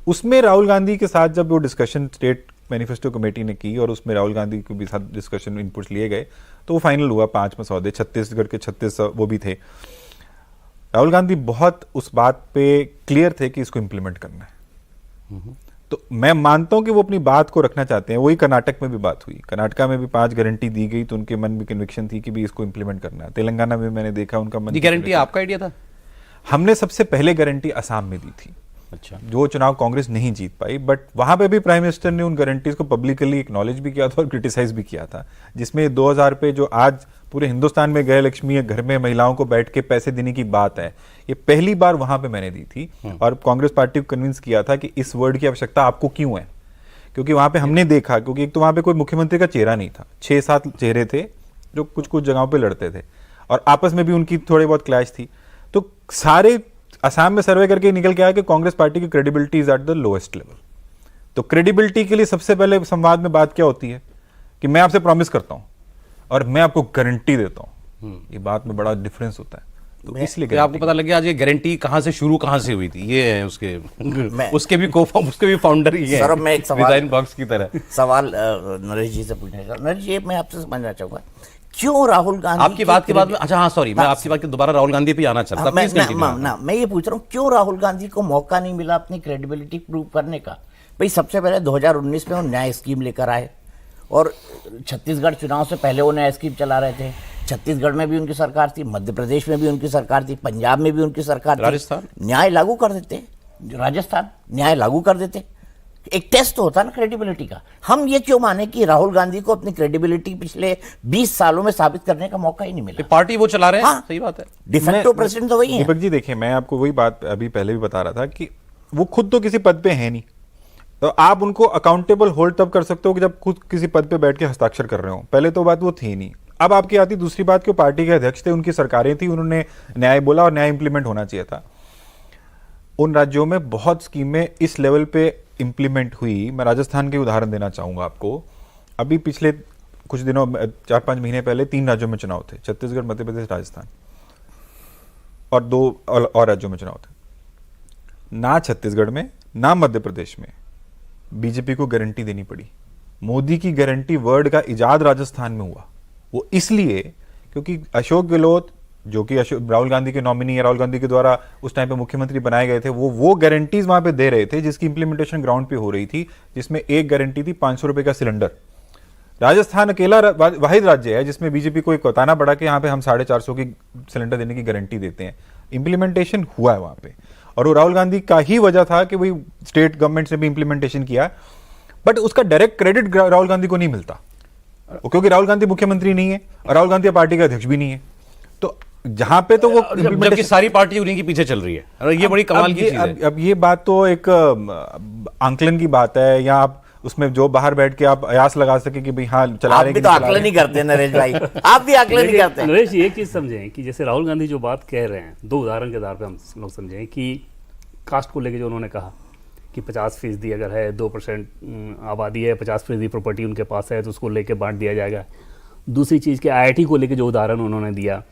उसमें राहुल गांधी के साथ जब वो डिस्कशन स्टेट मैनिफेस्टो कमेटी ने की और उसमें राहुल गांधी के भी साथ डिस्कशन इनपुट्स लिए गए, तो वो फाइनल हुआ 5 मसौदे। छत्तीसगढ़ के 36 वो भी थे। राहुल गांधी बहुत उस बात पे क्लियर थे कि इसको इंप्लीमेंट करना है। तो मैं मानता हूं कि वो अपनी बात को रखना चाहते हैं। वही कर्नाटक में भी बात हुई, कर्नाटका में भी 5 गारंटी दी गई तो उनके मन में कन्विक्शन थी कि भी इसको इंप्लीमेंट करना है। तेलंगाना में मैंने देखा उनका मन। गारंटी आपका आइडिया था? हमने सबसे पहले गारंटी असम में दी थी। अच्छा। जो चुनाव कांग्रेस नहीं जीत पाई, बट वहां पे भी प्राइम मिनिस्टर ने उन गारंटीज को पब्लिकली एक्नॉलेज भी किया था और क्रिटिसाइज भी किया था, जिसमें 2000 रुपए जो आज पूरे हिंदुस्तान में गृह लक्ष्मी घर में महिलाओं को बैठ के पैसे देने की बात है, ये पहली बार वहां पे मैंने दी थी। और कांग्रेस पार्टी को कन्विंस किया था कि इस वर्ड की आवश्यकता आपको क्यों है, क्योंकि वहां पे हमने देखा, क्योंकि एक तो वहां पे कोई मुख्यमंत्री का चेहरा नहीं था, 6-7 चेहरे थे जो कुछ कुछ जगहों पे लड़ते थे और आपस में भी उनकी थोड़ी बहुत क्लैश थी। तो सारे असम में सर्वे करके निकल के आया कि कांग्रेस पार्टी की credibility is at the lowest level. तो क्रेडिबिलिटी के लिए सबसे पहले संवाद में बात क्या होती है कि मैं आपसे प्रॉमिस करता हूं और मैं आपको गारंटी देता हूं, ये बात में बड़ा डिफरेंस होता है। तो इसलिए तो आपको पता लग गया आज ये गारंटी कहाँ से शुरू कहाँ से हुई थी, ये है उसके भी फाउंडर ही है, सर, अब मैं एक सवाल- डिजाइन बॉक्स की तरह। सवाल नरेश जी से पूछने का। नरेश जी, मैं आपसे समझना चाहूंगा, क्यों राहुल गांधी आपकी बात के बाद में, अच्छा हाँ सॉरी, मैं आपकी बात के दोबारा राहुल गांधी पे आना चाहता, मैं प्लीज कंटिन्यू। मैं ये पूछ रहा हूँ, क्यों राहुल गांधी को मौका नहीं मिला अपनी क्रेडिबिलिटी प्रूव करने का? भाई, सबसे पहले 2019 में वो न्याय स्कीम लेकर आए और छत्तीसगढ़ चुनाव से पहले वो न्याय स्कीम चला रहे थे। छत्तीसगढ़ में भी उनकी सरकार थी, मध्य प्रदेश में भी उनकी सरकार थी, पंजाब में भी उनकी सरकार थी। राजस्थान न्याय लागू कर देते, राजस्थान न्याय लागू कर देते। एक टेस्ट तो होता है ना क्रेडिबिलिटी का। हम ये क्यों माने कि राहुल गांधी को अपनी क्रेडिबिलिटी पिछले 20 सालों में साबित करने का मौका ही नहीं मिला? पार्टी वो चला रहे हैं, हाँ, सही बात है। डिफेक्टो प्रेसिडेंट तो वही है। दीपक जी देखिए, मैं आपको वही बात अभी पहले भी बता रहा था कि वो खुद तो किसी पद पे है नहीं, तो आप उनको अकाउंटेबल होल्ड तब कर सकते हो कि जब खुद किसी पद पे बैठ के हस्ताक्षर कर रहे हो। पहले तो बात वो थी नहीं। अब आपकी आती दूसरी बात कि वो पार्टी के अध्यक्ष थे, उनकी सरकारें थी, उन्होंने न्याय बोला और न्याय इंप्लीमेंट होना चाहिए था। उन राज्यों में बहुत स्कीमें इस लेवल पे इंप्लीमेंट हुई। मैं राजस्थान के उदाहरण देना चाहूंगा आपको। अभी पिछले कुछ दिनों 4-5 महीने पहले 3 राज्यों में चुनाव थे, छत्तीसगढ़, मध्य प्रदेश, राजस्थान, और 2 और राज्यों में चुनाव थे। ना छत्तीसगढ़ में ना मध्य प्रदेश में बीजेपी को गारंटी देनी पड़ी। मोदी की गारंटी वर्ड का इजाद राजस्थान में हुआ। वो इसलिए क्योंकि अशोक गहलोत, जो कि राहुल गांधी के नॉमिनी, राहुल गांधी के द्वारा उस टाइम पे मुख्यमंत्री बनाए गए थे, वो गारंटीज वहां पे दे रहे थे जिसकी इंप्लीमेंटेशन ग्राउंड पे हो रही थी, जिसमें एक गारंटी थी 500 रुपए का सिलेंडर। राजस्थान अकेला वाहिद राज्य है जिसमें बीजेपी को एक बताना पड़ा कि यहाँ पे हम 450 की सिलेंडर देने की गारंटी देते हैं। इंप्लीमेंटेशन हुआ है वहां पे, और वो राहुल गांधी का ही वजह था कि वही स्टेट गवर्नमेंट ने भी इंप्लीमेंटेशन किया, बट उसका डायरेक्ट क्रेडिट राहुल गांधी को नहीं मिलता, क्योंकि राहुल गांधी मुख्यमंत्री नहीं है और राहुल गांधी पार्टी का अध्यक्ष भी नहीं है। तो जहां पे तो वो जबकि सारी पार्टी उन्हीं के पीछे चल रही है, और ये बड़ी कमाल की चीज है। अब ये बात तो एक आंकलन की बात है, या आप उसमें जो बाहर बैठ के आप अयास लगा सके कि भाई हाँ चला रहे हैं। आप भी तो आकलन नहीं करते नरेश भाई, आप भी आकलन नहीं करते। नरेश जी, एक चीज समझें कि जैसे राहुल गांधी जो बात कह रहे हैं, 2 उदाहरण के आधार पर हम लोग समझें कि कास्ट को लेकर जो उन्होंने कहा कि 50% अगर है, 2% आबादी है, 50% प्रॉपर्टी उनके पास है, तो उसको लेके बांट दिया जाएगा। दूसरी चीज़ कि IIT को लेके जो उदाहरण उन्होंने दिया,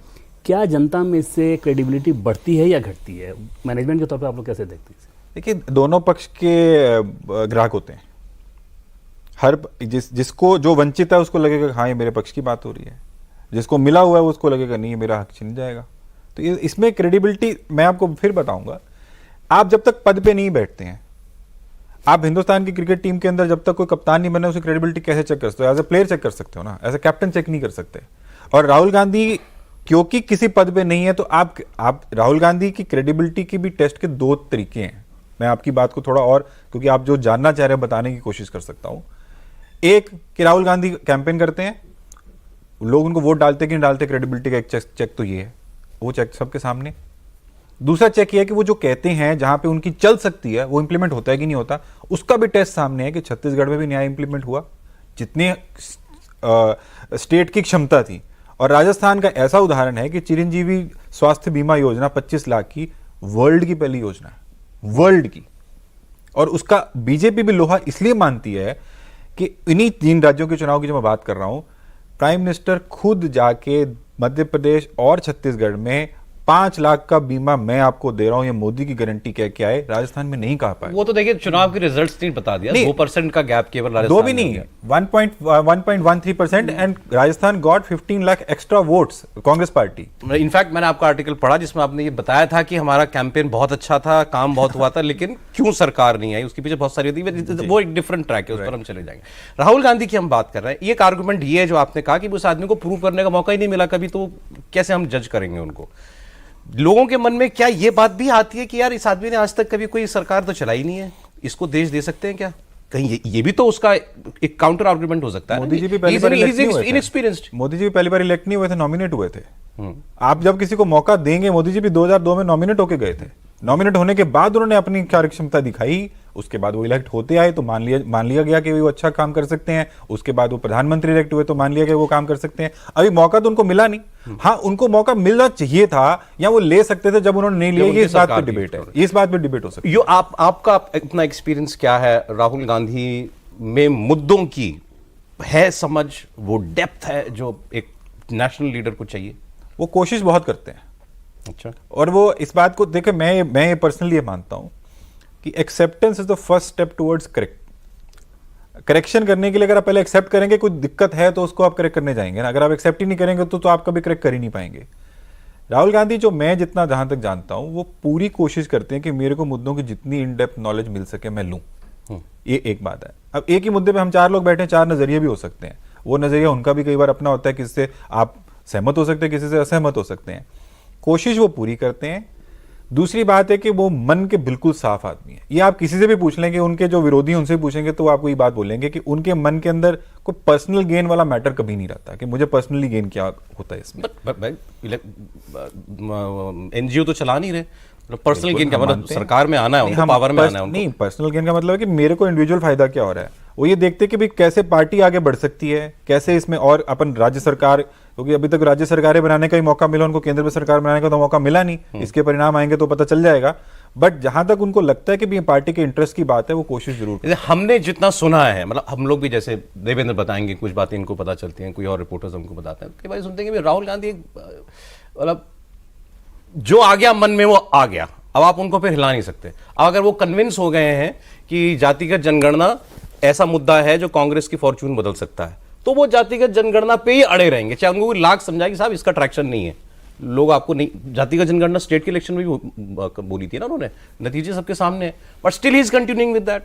क्या जनता में इससे क्रेडिबिलिटी बढ़ती है या घटती है? मैनेजमेंट के तौर पे आप लोग कैसे देखते हैं? देखिए, दोनों पक्ष के ग्राहक होते हैं। हर जिसको जो वंचित है उसको लगेगा हाँ ये मेरे पक्ष की बात हो रही है, जिसको मिला हुआ है उसको लगेगा नहीं मेरा हक छिन जाएगा। तो ये इसमें क्रेडिबिलिटी, मैं आपको फिर बताऊंगा, आप जब तक पद पे नहीं बैठते हैं, आप हिंदुस्तान की क्रिकेट टीम के अंदर जब तक कोई कप्तान नहीं बने, उसकी क्रेडिबिलिटी कैसे चेक कर सकते हो? एज ए प्लेयर चेक कर सकते हो ना, एज ए कैप्टन चेक नहीं कर सकते। और राहुल गांधी क्योंकि किसी पद पे नहीं है, तो आप राहुल गांधी की क्रेडिबिलिटी की भी टेस्ट के 2 तरीके हैं। मैं आपकी बात को थोड़ा और, क्योंकि आप जो जानना चाह रहे हैं बताने की कोशिश कर सकता हूं। एक कि राहुल गांधी कैंपेन करते हैं, लोग उनको वोट डालते कि नहीं डालते, क्रेडिबिलिटी का एक चेक तो ये है, वो चेक सबके सामने। दूसरा चेक ये है कि वो जो कहते हैं जहां पे उनकी चल सकती है वो इंप्लीमेंट होता है कि नहीं होता, उसका भी टेस्ट सामने है कि छत्तीसगढ़ में भी न्याय इंप्लीमेंट हुआ जितने स्टेट की क्षमता थी। और राजस्थान का ऐसा उदाहरण है कि चिरंजीवी स्वास्थ्य बीमा योजना 25 लाख की वर्ल्ड की पहली योजना है, वर्ल्ड की। और उसका बीजेपी भी लोहा इसलिए मानती है कि इन्हीं 3 राज्यों के चुनाव की जो मैं बात कर रहा हूं, प्राइम मिनिस्टर खुद जाके मध्य प्रदेश और छत्तीसगढ़ में 5 लाख का बीमा मैं आपको दे रहा हूं, ये मोदी की गारंटी कह के आए। राजस्थान में नहीं कहा पाए। वो तो देखिए चुनाव के रिजल्ट्स नहीं बता दिया, 2% का गैप केवल राजस्थान 2 भी नहीं, 1.13%, and Rajasthan got 15 lakh extra votes, Congress party. In fact मैंने आपका आर्टिकल पढ़ा जिसमें आपने ये बताया था कि हमारा कैंपेन बहुत अच्छा था, काम बहुत हुआ था, लेकिन क्यों सरकार नहीं आई, उसके पीछे बहुत सारी थी। वो एक डिफरेंट ट्रैक है, उस पर हम चले जाएंगे। राहुल गांधी की हम बात कर रहे हैं, एक आर्गुमेंट ये है जो आपने कहा कि उस आदमी को प्रूव करने का मौका ही नहीं मिला कभी, तो कैसे हम जज करेंगे उनको? लोगों के मन में क्या ये बात भी आती है कि यार इस आदमी ने आज तक कभी कोई सरकार तो चलाई नहीं है, इसको देश दे सकते हैं क्या? कहीं ये भी तो उसका एक काउंटर आर्गुमेंट हो सकता है। मोदी जी भी पहली बार इनएक्सपीरियंस्ड, मोदी जी भी पहली बार इलेक्ट नहीं हुए थे, नॉमिनेट हुए थे। आप जब किसी को मौका देंगे, मोदी जी भी 2002 में नॉमिनेट होके गए थे। नॉमिनेट होने के बाद उन्होंने अपनी कार्यक्षमता दिखाई, उसके बाद वो इलेक्ट होते आए तो मान लिया गया कि वो अच्छा काम कर सकते हैं। उसके बाद वो प्रधानमंत्री इलेक्ट हुए तो मान लिया गया वो काम कर सकते हैं। अभी मौका तो उनको मिला नहीं। हाँ, उनको मौका मिलना चाहिए था या वो ले सकते थे, जब उन्होंने नहीं लिया। ये इस बात पर डिबेट है, इस बात पर डिबेट हो सकती है। आपका अपना एक्सपीरियंस क्या है राहुल गांधी में मुद्दों की है समझ, वो डेप्थ है जो एक नेशनल लीडर को चाहिए? वो कोशिश बहुत करते हैं। अच्छा। और वो इस बात को देखो, मैं पर्सनली ये मानता हूं कि acceptance is the first step towards correction करने के लिए अगर आप पहले एक्सेप्ट करेंगे कोई दिक्कत है तो उसको आप करेक्ट करने जाएंगे ना। अगर आप एक्सेप्ट ही नहीं करेंगे तो आप कभी करेक्ट कर ही नहीं पाएंगे। राहुल गांधी, जो मैं जितना जहां तक जानता हूं, वो पूरी कोशिश करते हैं कि मेरे को मुद्दों की जितनी इन डेप्थ नॉलेज मिल सके मैं लूं। ये एक बात है। अब एक ही मुद्दे पे हम 4 लोग बैठे हैं, 4 नजरिए भी हो सकते हैं। वो नजरिया उनका भी कई बार अपना होता है, किसी से आप सहमत हो सकते हैं, किसी से असहमत हो सकते हैं। कोशिश वो पूरी करते हैं। दूसरी बात है कि वो मन के बिल्कुल साफ आदमी है। ये आप किसी से भी पूछ लेंगे, उनके जो विरोधी उनसे पूछेंगे तो वो आपको ये बात बोलेंगे कि उनके मन के अंदर कोई पर्सनल गेन वाला मैटर कभी नहीं रहता कि मुझे पर्सनली गेन क्या होता है इसमें। एनजीओ तो चला नहीं रहे, पर्सनल गेन क्या हम मतलब? मानते हैं। सरकार में आना है उनको, पावर में आना है उनको। नहीं, पर्सनल गेन का मतलब है कि मेरे को इंडिविजुअल फायदा क्या हो रहा है। वो ये देखते हैं कि भाई कैसे पार्टी आगे बढ़ सकती है, कैसे इसमें और अपन राज्य सरकार, क्योंकि अभी तक राज्य सरकारें बनाने का ही मौका मिला उनको, केंद्र में सरकार बनाने का तो मौका मिला नहीं। इसके परिणाम आएंगे तो पता चल जाएगा। बट जहां तक उनको लगता है कि पार्टी के इंटरेस्ट की बात है, वो कोशिश जरूर जैसे हमने जितना सुना है, मतलब हम लोग भी, जैसे देवेंद्र बताएंगे कुछ बातें इनको पता चलती हैं, कोई और रिपोर्टर्स हमको बताते हैं, कई बार सुनते हैं कि राहुल गांधी मतलब जो आ गया मन में वो आ गया, अब आप उनको फिर हिला नहीं सकते। अब अगर वो कन्विंस हो गए हैं कि जातिगत जनगणना ऐसा मुद्दा है जो कांग्रेस की फॉर्च्यून बदल सकता है, तो वो जातिगत जनगणना पे ही अड़े रहेंगे, चाहे उनको कोई लाख समझाए कि साहब इसका ट्रैक्शन नहीं है। लोग आपको नहीं, जातिगत जनगणना स्टेट के इलेक्शन में भी बोली थी ना उन्होंने, नतीजे सबके सामने है, but still he is continuing with that.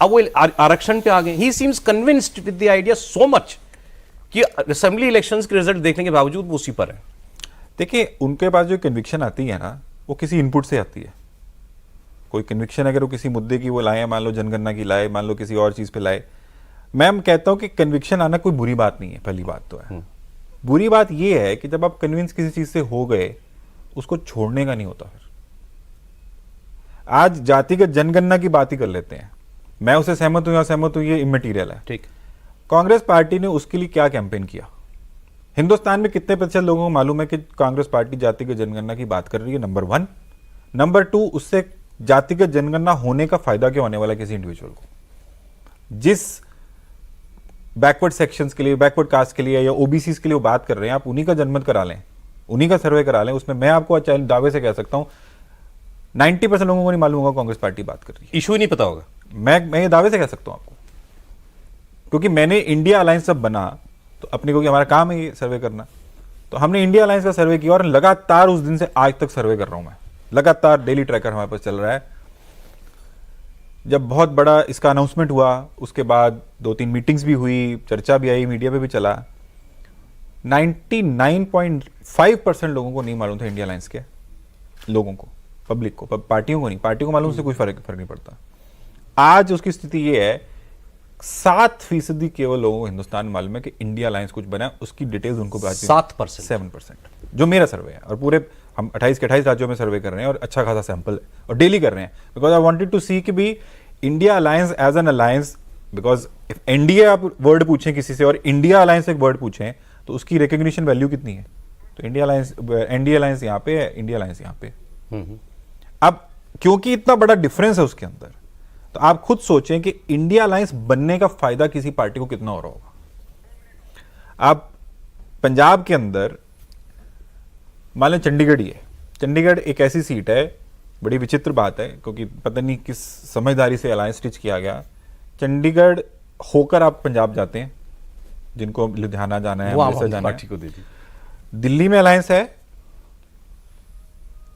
अब वो आरक्षण पे आ गए। ही seems convinced with the idea so much कि असेंबली इलेक्शंस के रिजल्ट देखने के बावजूद वो उसी पर है। देखिए, उनके पास जो कन्विक्शन आती है ना, वो किसी इनपुट से आती है। कोई कन्विक्शन अगर वो किसी मुद्दे की वो लाए, मान लो जनगणना की लाए, मान लो किसी और चीज पे लाए, मैं कहता हूं कि कन्विक्शन आना कोई बुरी बात नहीं है। पहली बात तो है, बुरी बात यह है कि जब आप कन्विंस किसी चीज से हो गए, उसको छोड़ने का नहीं होता। फिर आज जातिगत जनगणना की बात ही कर लेते हैं। मैं उसे सहमत हूं या सहमत हूं, ये इमटेरियल है। ठीक। कांग्रेस पार्टी ने उसके लिए क्या कैंपेन किया? हिंदुस्तान में कितने प्रतिशत लोगों को मालूम है कि कांग्रेस पार्टी जातिगत जनगणना की बात कर रही है? नंबर 1। नंबर 2, उससे जातिगत जनगणना होने का फायदा क्या होने वाला है किसी इंडिविजुअल को? जिस बैकवर्ड सेक्शंस के लिए, बैकवर्ड कास्ट के लिए या ओबीसी के लिए वो बात कर रहे हैं, आप उन्हीं का जनमत करा लें, उन्हीं का सर्वे करा लें। उसमें मैं आपको दावे से कह सकता हूं 90% लोगों को नहीं मालूम होगा कांग्रेस पार्टी बात कर रही है। इशू ही नहीं पता होगा। मैं ये दावे से कह सकता हूं आपको, क्योंकि मैंने इंडिया अलायंस जब बना तो अपने को, हमारा काम है ये सर्वे करना, तो हमने इंडिया अलायंस का सर्वे किया और लगातार उस दिन से आज तक सर्वे कर रहा हूं मैं। लगातार डेली ट्रैकर हमारे पास चल रहा है। जब बहुत बड़ा इसका अनाउंसमेंट हुआ, उसके बाद 2-3 मीटिंग्स भी हुई, चर्चा भी आई, मीडिया पे भी चला। 99.5% लोगों को नहीं मालूम था इंडिया अलायंस के, लोगों को, पब्लिक को, पार्टियों को नहीं। पार्टियों को मालूम से कोई फर्क नहीं पड़ता। आज उसकी स्थिति ये है, 7% केवल लोगों को हिंदुस्तान में मालूम है कि इंडिया अलायंस कुछ बना है। उसकी डिटेल्स उनको 7%, जो मेरा सर्वे है। और पूरे हम 28 के 28 राज्यों में सर्वे कर रहे हैं और अच्छा खासा सैंपल है और डेली कर रहे हैं, because I wanted to see कि भी India alliance as an alliance, because if NDA आप वर्ड पूछें किसी से और इंडिया अलायंस एक वर्ड पूछें तो उसकी रिकग्निशन वैल्यू कितनी है? तो इंडिया अलायंस, एनडीए अलायंस यहाँ पे है, इंडिया अलायंस यहाँ पे। अब क्योंकि इतना बड़ा डिफरेंस है उसके अंदर, तो आप खुद सोचें कि इंडिया अलायंस बनने का फायदा किसी पार्टी को कितना हो रहा होगा। आप पंजाब के अंदर मान लें चंडीगढ़ ही है। चंडीगढ़ एक ऐसी सीट है, बड़ी विचित्र बात है, क्योंकि पता नहीं किस समझदारी से अलायंस स्टिच किया गया। चंडीगढ़ होकर आप पंजाब जाते हैं, जिनको लुधियाना जाना है, अमृतसर जाना है, को दे दी। दिल्ली में अलायंस है।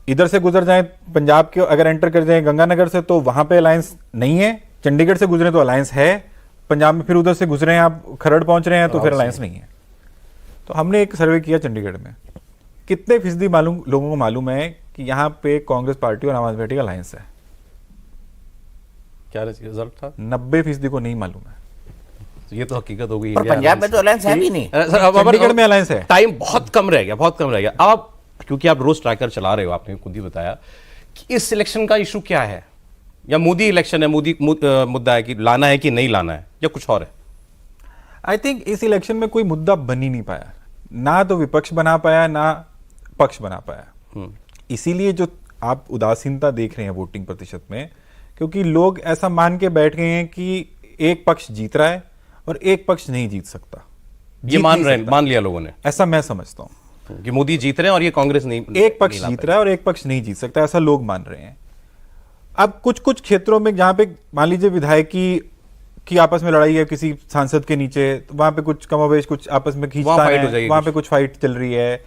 इधर से गुजर जाए पंजाब के, अगर एंटर कर जाए गंगानगर से, तो वहां पे अलायंस नहीं है। चंडीगढ़ से गुजरे तो अलायंस है। पंजाब में फिर उधर से गुजरे हैं आप, खरड़ पहुंच रहे हैं तो फिर अलायंस नहीं है। तो हमने एक सर्वे किया चंडीगढ़ में, कितने फीसदी लोगों को मालूम है कि यहां पे कांग्रेस पार्टी और आम आदमी पार्टी का अलायंस है? क्या रिजल्ट था? 90% को नहीं मालूम है। तो ये तो हकीकत हो गई। पर पंजाब में तो अलायंस है भी नहीं। चंडीगढ़ में अलायंस है। टाइम बहुत कम रह गया, बहुत कम रह गया। अब क्योंकि आप रोज ट्रैकर चला रहे हो, आपने खुद ही बताया कि इस इलेक्शन का इशू क्या है, या मोदी इलेक्शन है, मोदी मुद्दा है कि लाना है कि नहीं लाना है, या कुछ और है? आई थिंक इस इलेक्शन में कोई मुद्दा बन ही नहीं पाया, ना तो विपक्ष बना पाया ना पक्ष बना पाया। इसीलिए जो आप उदासीनता देख रहे हैं वोटिंग प्रतिशत में, क्योंकि लोग ऐसा मान के बैठ गए हैं कि एक पक्ष जीत रहा है और एक पक्ष नहीं जीत सकता, ये जीत मान नहीं रहे सकता। मान लिया लोगों ने ऐसा मैं समझता हूँ। कि मोदी जीत रहे हैं और ये कांग्रेस नहीं, एक पक्ष नहीं ला जीत पाई। रहा है और एक पक्ष नहीं जीत सकता, ऐसा लोग मान रहे हैं। अब कुछ कुछ क्षेत्रों में जहां पे मान लीजिए विधायकी की आपस में लड़ाई है किसी सांसद के नीचे, तो वहां पे कुछ कमोबेश कुछ आपस में खींचतान fight हो है, जाएगी वहां कुछ। पे कुछ फाइट चल रही है।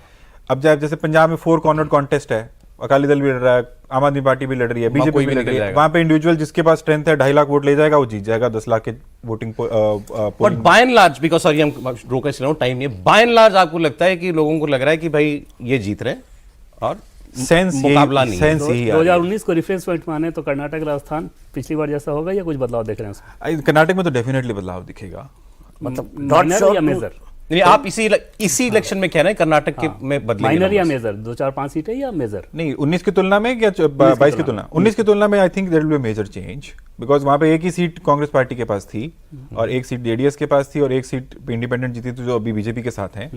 अब जैसे पंजाब में 4 कॉर्नर कॉन्टेस्ट है, अकाली दल भी लड़ रहा है, आम आदमी पार्टी भी लड़ रही है, वहाँ बीजेपी कोई भी भी लड़ निकल रही है। जाएगा। वहां पे इंडिविजुअल जिसके पास स्ट्रेंथ है 2.5 लाख वोट ले जाएगा, वो जीत जाएगा 10 लाख के voting but by and large, because sorry हम रोक रहे हैं, टाइम नहीं है, बाय एंड लार्ज आपको लगता है कि लोगों को लग रहा है कि भाई ये जीत रहे हैं और सेंस मुकाबला नहीं है। सेंस यही आ रही है। 2019 को रेफरेंस पॉइंट माने तो कर्नाटक राजस्थान पिछली बार जैसा होगा या कुछ बदलाव देख रहे हैं उसमें? कर्नाटक में तो डेफिनेटली बदलाव दिखेगा। मतलब not माइनर sure या to- मेजर? नहीं, आप इसी इलेक्शन में कह रहे हैं कर्नाटक के में बदलेंगे माइनर या numbers। मेजर? 2-4-5 सीटें या मेजर? नहीं 19 की तुलना में या 22 की तुलना 19 की तुलना में I think there will be major change, because वहां पे एक ही सीट कांग्रेस पार्टी के पास थी और एक सीट जेडीएस के पास थी और एक सीट इंडिपेंडेंट जीती थी जो अभी बीजेपी के साथ हैं।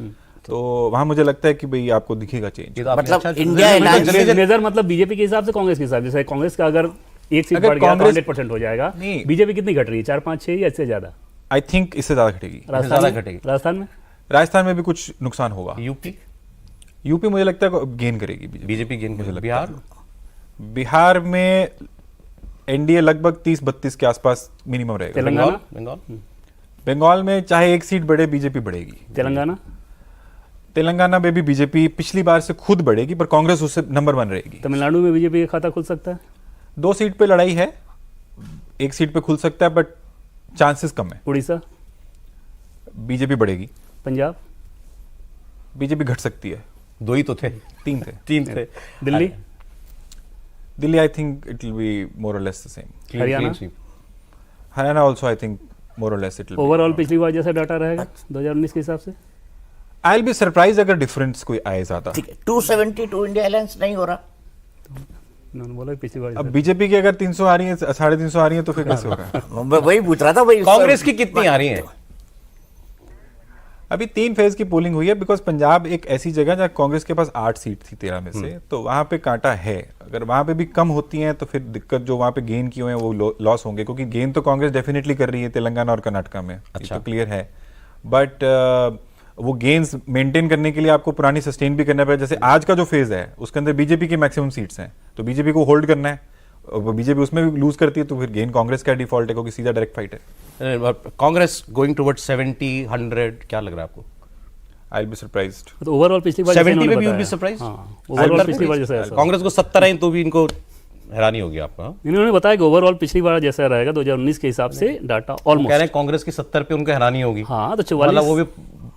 तो वहां मुझे लगता है कि भाई आपको दिखेगा चेंज। ये तो आपने मतलब अच्छा इंडिया जल्दी- alliance- जल्दी- जल्दी- मेजर मतलब बीजेपी के हिसाब से कांग्रेस के हिसाब से? जैसे कांग्रेस का अगर एक सीट अगर बढ़ गया तो कांग्रेस- 100% हो जाएगा। नहीं। बीजेपी कितनी घट रही है? 4-5-6 या इससे ज्यादा? आई थिंक इससे ज्यादा घटेगी। राजस्थान ज्यादा में? घटेगी। राजस्थान में राजस्थान में भी कुछ नुकसान होगा। यूपी यूपी मुझे लगता है गेन करेगी बीजेपी। बीजेपी गेन मुझे कर लगता बिहार है। बिहार में एनडीए लगभग 30-32 के आसपास मिनिमम रहेगा। तेलंगाना? बंगाल बंगाल में चाहे एक सीट बढ़े बीजेपी बढ़ेगी। तेलंगाना? तेलंगाना में भी बीजेपी पिछली बार से खुद बढ़ेगी पर कांग्रेस उससे नंबर 1 रहेगी। तमिलनाडु में बीजेपी का खाता खुल सकता है? 2 सीट पे लड़ाई है, एक सीट पे खुल सकता है बट चांसेस कम है। उड़ीसा? बीजेपी बढ़ेगी। पंजाब? बीजेपी घट सकती है। 2 ही तो थे, 3 थे। 3 थे। Delhi? Delhi I think it will be more or less the same. Haryana? Haryana also I think more or less it will overall पिछली बार जैसा डाटा रहेगा 2019 के हिसाब से? आई विल बी सरप्राइज अगर डिफरेंस कोई आए ज्यादा। ठीक है 272 इंडिया अलायंस नहीं हो रहा। उन्होंने बोला कि पिछली बार अब जैसा। बीजेपी की अगर 300 आ रही है 350 आ रही है तो फिर कैसे होगा? मैं वही पूछ रहा था भाई। कांग्रेस की कितनी आ रही है? अभी 3 फेज की पोलिंग हुई है बिकॉज पंजाब एक ऐसी जगह जहाँ कांग्रेस के पास 8 सीट थी 13 में से, तो वहां पे कांटा है। अगर वहां पे भी कम होती हैं तो फिर दिक्कत जो वहां पे गेन किए हुए हैं वो लॉस होंगे, क्योंकि गेन तो कांग्रेस डेफिनेटली कर रही है तेलंगाना और कर्नाटका में। अच्छा। तो क्लियर है, बट वो गेन्स मेंटेन करने के लिए आपको पुरानी सस्टेन भी करना पड़ेगा। जैसे आज का जो फेज है उसके अंदर बीजेपी की मैक्सिमम सीट्स हैं, तो बीजेपी को होल्ड करना है। बीजेपी उसमें भी लूज करती है तो फिर गेन कांग्रेस का डिफॉल्ट है, क्योंकि सीधा डायरेक्ट फाइट है। कांग्रेस गोइंग टुवर्ड्स 70, 100, क्या लग रहा है आपको? I will be surprised. तो ओवरऑल पिछली बार 70 जैसे में भी इन्होंने will be बताया। surprised? हाँ, ओवरऑल पिछली बार जैसा ऐसा। कांग्रेस को 70 आई तो भी इनको हैरानी होगी आपको। हाँ? इन्होंने बताया कि ओवरऑल पिछली बार जैसा रहेगा 2019 के हिसाब से डाटा कह रहे ऑलमोस्ट। हैं कांग्रेस की 70 पे उनको हैरानी होगी। हाँ तो मतलब वो 44 भी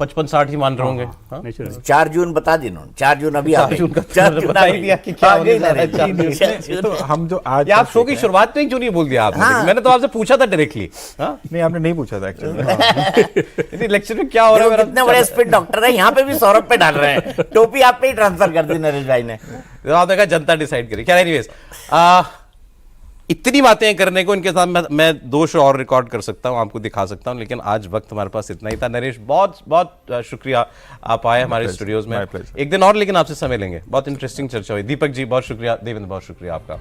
55-60 ही मान रहे होंगे। हाँ? नेचुरल। 4 जून बता दी इन्होंने। 4 जून अभी आ 4 गई। जून का 4 जून बता ही दिया कि क्या आ होने गई जा रहा है, ना, 4 जून। 4 जून। तो हम जो आज ये आप शो की शुरुआत में क्यों नहीं बोल दिया आपने? हाँ। मैंने तो आपसे पूछा था डायरेक्टली। नहीं आपने नहीं पूछा था एक्चुअली। इलेक्शन में क्या हो रहा है देखो मेरा? कितने बड़े स्पीड डॉक्टर है, यहाँ पे भी सौरभ पे डाल रहे हैं। टोपी आप पे ही ट्रांसफर कर दी नरेश भाई ने। आपने कहा जनता डिसाइड करे। क्या एनीवेज, इतनी बातें करने को इनके साथ मैं 2 शो और रिकॉर्ड कर सकता हूं, आपको दिखा सकता हूं, लेकिन आज वक्त हमारे पास इतना ही था। नरेश बहुत बहुत शुक्रिया आप आए हमारे pleasure, स्टूडियोज में। my pleasure. एक दिन और लेकिन आपसे समय लेंगे। बहुत इंटरेस्टिंग चर्चा हुई। दीपक जी बहुत शुक्रिया, देवेंद्र बहुत शुक्रिया आपका।